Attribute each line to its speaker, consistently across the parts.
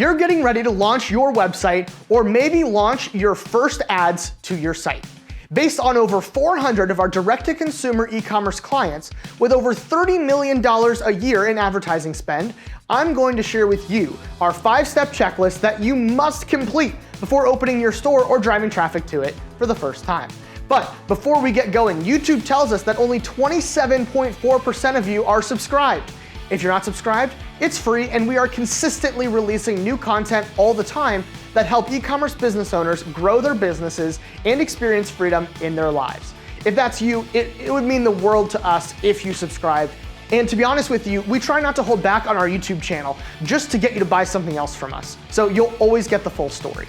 Speaker 1: You're getting ready to launch your website or maybe launch your first ads to your site. Based on over 400 of our direct-to-consumer e-commerce clients with over $30 million a year in advertising spend, I'm going to share with you our 5-step checklist that you must complete before opening your store or driving traffic to it for the first time. But before we get going, YouTube tells us that only 27.4% of you are subscribed. If you're not subscribed, it's free, and we are consistently releasing new content all the time that help e-commerce business owners grow their businesses and experience freedom in their lives. If that's you, it would mean the world to us if you subscribed. And to be honest with you, we try not to hold back on our YouTube channel just to get you to buy something else from us. So you'll always get the full story.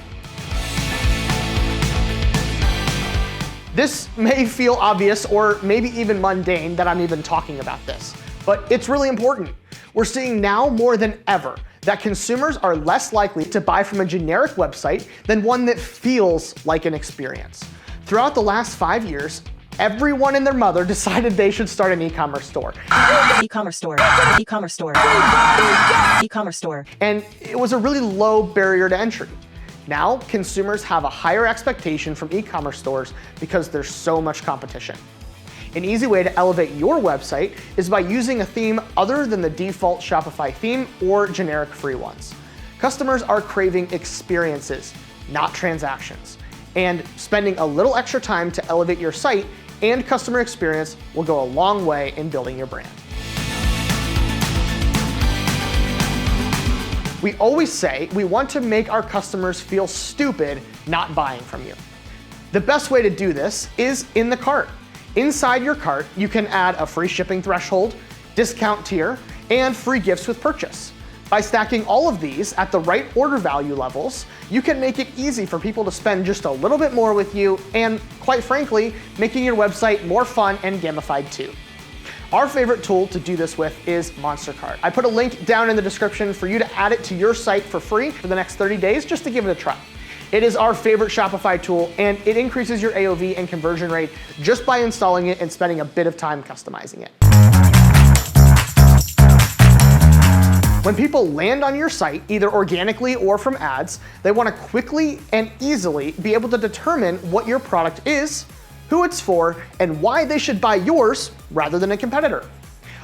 Speaker 1: This may feel obvious or maybe even mundane that I'm even talking about this, but it's really important. We're seeing now more than ever that consumers are less likely to buy from a generic website than one that feels like an experience. Throughout the last 5 years, everyone and their mother decided they should start an e-commerce store.
Speaker 2: E-commerce store. E-commerce store. E-commerce store.
Speaker 1: And it was a really low barrier to entry. Now, consumers have a higher expectation from e-commerce stores because there's so much competition. An easy way to elevate your website is by using a theme other than the default Shopify theme or generic free ones. Customers are craving experiences, not transactions. And spending a little extra time to elevate your site and customer experience will go a long way in building your brand. We always say we want to make our customers feel stupid not buying from you. The best way to do this is in the cart. Inside your cart, you can add a free shipping threshold, discount tier, and free gifts with purchase. By stacking all of these at the right order value levels, you can make it easy for people to spend just a little bit more with you and, quite frankly, making your website more fun and gamified too. Our favorite tool to do this with is Monster Cart. I put a link down in the description for you to add it to your site for free for the next 30 days just to give it a try. It is our favorite Shopify tool, and it increases your AOV and conversion rate just by installing it and spending a bit of time customizing it. When people land on your site, either organically or from ads, they want to quickly and easily be able to determine what your product is, who it's for, and why they should buy yours rather than a competitor.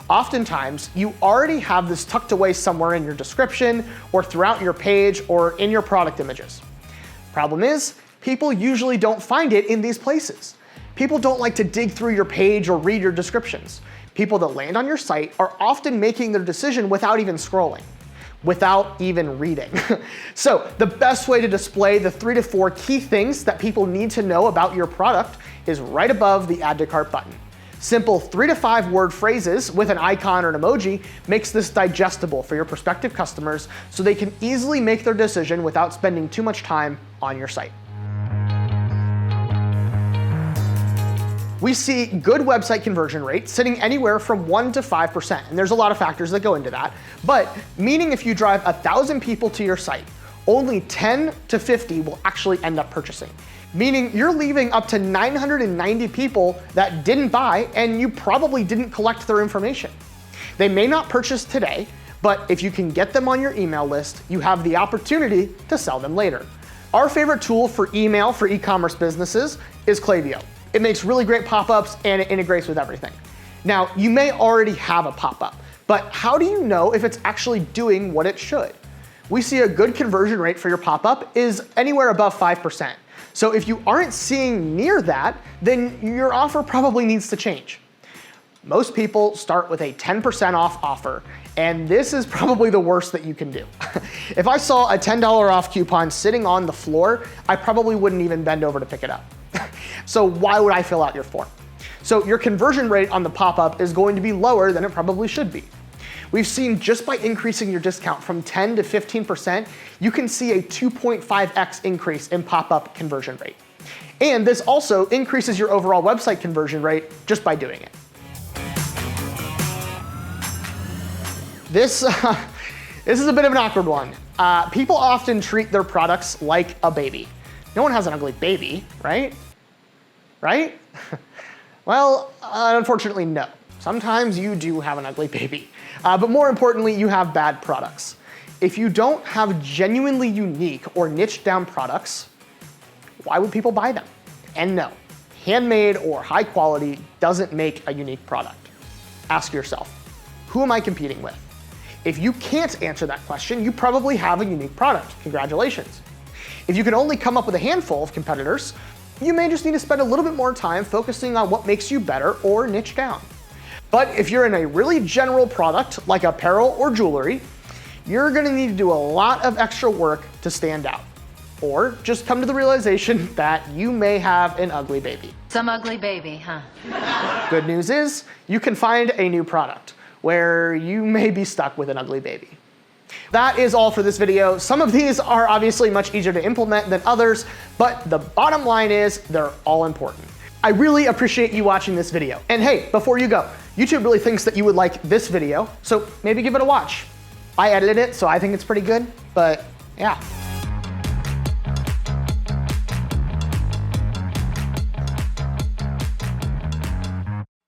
Speaker 1: Oftentimes, you already have this tucked away somewhere in your description or throughout your page or in your product images. Problem is, people usually don't find it in these places. People don't like to dig through your page or read your descriptions. People that land on your site are often making their decision without even scrolling, without even reading. So the best way to display the 3 to 4 key things that people need to know about your product is right above the Add to Cart button. Simple 3 to 5 word phrases with an icon or an emoji makes this digestible for your prospective customers so they can easily make their decision without spending too much time on your site. We see good website conversion rates sitting anywhere from 1 to 5%, and there's a lot of factors that go into that, but meaning if you drive 1,000 people to your site, only 10 to 50 will actually end up purchasing. Meaning you're leaving up to 990 people that didn't buy, and you probably didn't collect their information. They may not purchase today, but if you can get them on your email list, you have the opportunity to sell them later. Our favorite tool for email for e-commerce businesses is Klaviyo. It makes really great pop-ups and it integrates with everything. Now, you may already have a pop-up, but how do you know if it's actually doing what it should? We see a good conversion rate for your pop-up is anywhere above 5%. So if you aren't seeing near that, then your offer probably needs to change. Most people start with a 10% off offer, and this is probably the worst that you can do. If I saw a $10 off coupon sitting on the floor, I probably wouldn't even bend over to pick it up. So why would I fill out your form? So your conversion rate on the pop-up is going to be lower than it probably should be. We've seen just by increasing your discount from 10 to 15%, you can see a 2.5x increase in pop-up conversion rate. And this also increases your overall website conversion rate just by doing it. This is a bit of an awkward one. People often treat their products like a baby. No one has an ugly baby, right? Right? Well, unfortunately, no. Sometimes you do have an ugly baby. But more importantly, you have bad products. If you don't have genuinely unique or niche down products, why would people buy them? And no, handmade or high quality doesn't make a unique product. Ask yourself, who am I competing with? If you can't answer that question, you probably have a unique product. Congratulations. If you can only come up with a handful of competitors, you may just need to spend a little bit more time focusing on what makes you better or niche down. But if you're in a really general product like apparel or jewelry, you're gonna need to do a lot of extra work to stand out. Or just come to the realization that you may have an ugly baby.
Speaker 3: Some ugly baby, huh?
Speaker 1: Good news is, you can find a new product where you may be stuck with an ugly baby. That is all for this video. Some of these are obviously much easier to implement than others, but the bottom line is they're all important. I really appreciate you watching this video. And hey, before you go, YouTube really thinks that you would like this video, so maybe give it a watch. I edited it, so I think it's pretty good, but yeah.